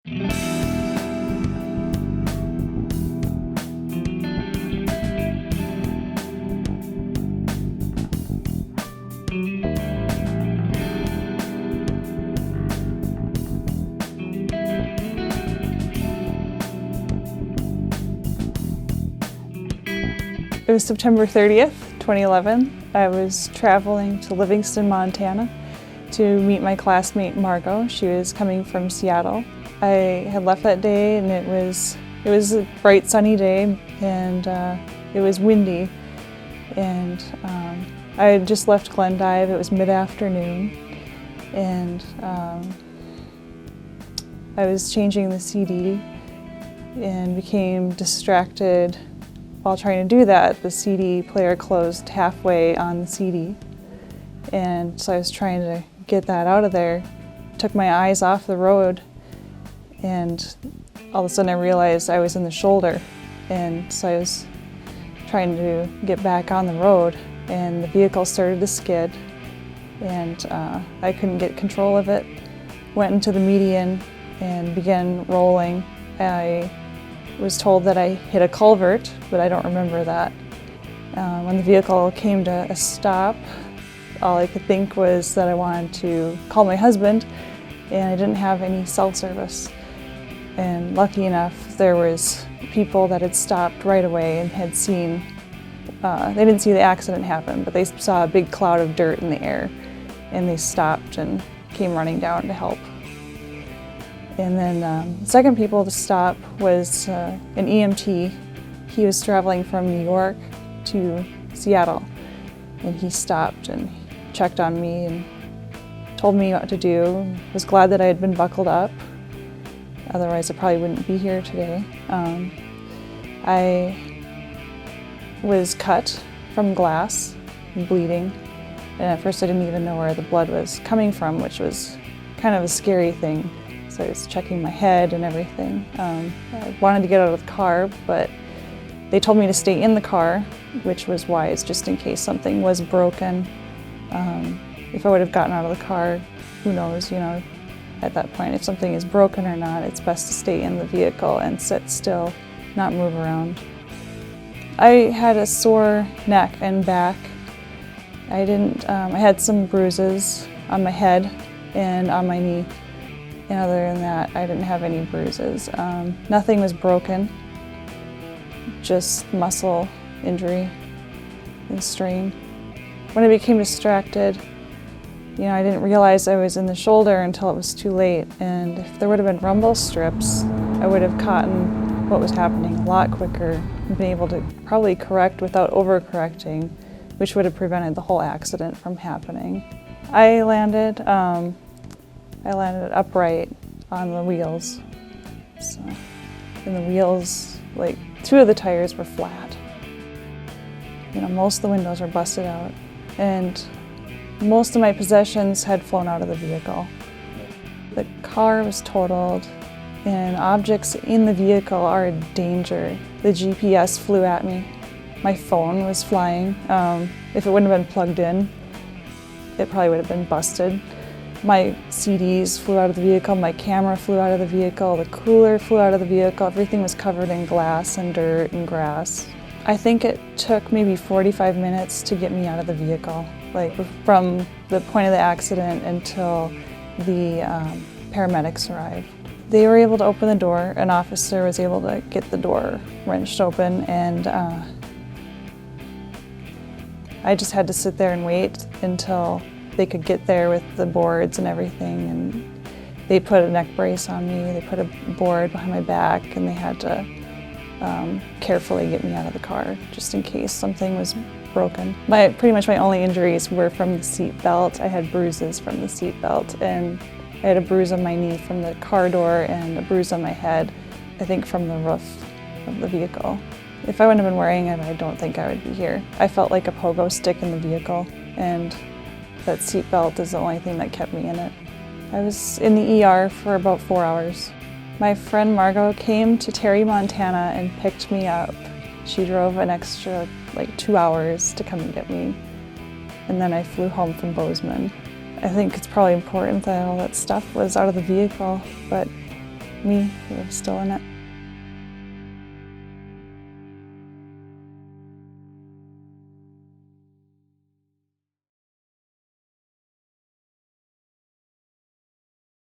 It was September 30th, 2011. I was traveling to Livingston, Montana to meet my classmate Margot. She was coming from Seattle. I had left that day and it was a bright sunny day and it was windy. And I had just left Glendive. It was mid-afternoon and I was changing the CD and became distracted. While trying to do that, the CD player closed halfway on the CD. And so I was trying to get that out of there, took my eyes off the road, and all of a sudden I realized I was in the shoulder. And so I was trying to get back on the road, and the vehicle started to skid, and I couldn't get control of it. Went into the median and began rolling. I was told that I hit a culvert, but I don't remember that. When the vehicle came to a stop, all I could think was that I wanted to call my husband, and I didn't have any cell service. And lucky enough, there was people that had stopped right away and had seen, they didn't see the accident happen, but they saw a big cloud of dirt in the air, and they stopped and came running down to help. And then the second people to stop was an EMT. He was traveling from New York to Seattle, and he stopped and checked on me and told me what to do. Was glad that I had been buckled up, otherwise I probably wouldn't be here today. I was cut from glass, bleeding, and at first I didn't even know where the blood was coming from, which was kind of a scary thing. So I was checking my head and everything. I wanted to get out of the car, but they told me to stay in the car, which was wise, just in case something was broken. If I would have gotten out of the car, who knows, at that point, if something is broken or not, it's best to stay in the vehicle and sit still, not move around. I had a sore neck and back. I had some bruises on my head and on my knee. And other than that, I didn't have any bruises. Nothing was broken, just muscle injury and strain. When I became distracted, I didn't realize I was in the shoulder until it was too late. And if there would have been rumble strips, I would have caught what was happening a lot quicker and been able to probably correct without overcorrecting, which would have prevented the whole accident from happening. I landed upright on the wheels. And the wheels, two of the tires were flat. Most of the windows were busted out. And most of my possessions had flown out of the vehicle. The car was totaled, and objects in the vehicle are a danger. The GPS flew at me. My phone was flying. If it wouldn't have been plugged in, it probably would have been busted. My CDs flew out of the vehicle, my camera flew out of the vehicle, the cooler flew out of the vehicle, everything was covered in glass and dirt and grass. I think it took maybe 45 minutes to get me out of the vehicle, from the point of the accident until the paramedics arrived. They were able to open the door. An officer was able to get the door wrenched open, and I just had to sit there and wait until they could get there with the boards and everything, and they put a neck brace on me, they put a board behind my back, and they had to carefully get me out of the car just in case something was broken. Pretty much my only injuries were from the seat belt. I had bruises from the seat belt, and I had a bruise on my knee from the car door and a bruise on my head, I think from the roof of the vehicle. If I wouldn't have been wearing it, I don't think I would be here. I felt like a pogo stick in the vehicle, and that seat belt is the only thing that kept me in it. I was in the ER for about 4 hours. My friend Margot came to Terry, Montana and picked me up. She drove an extra 2 hours to come and get me. And then I flew home from Bozeman. I think it's probably important that all that stuff was out of the vehicle, but me who was still in it.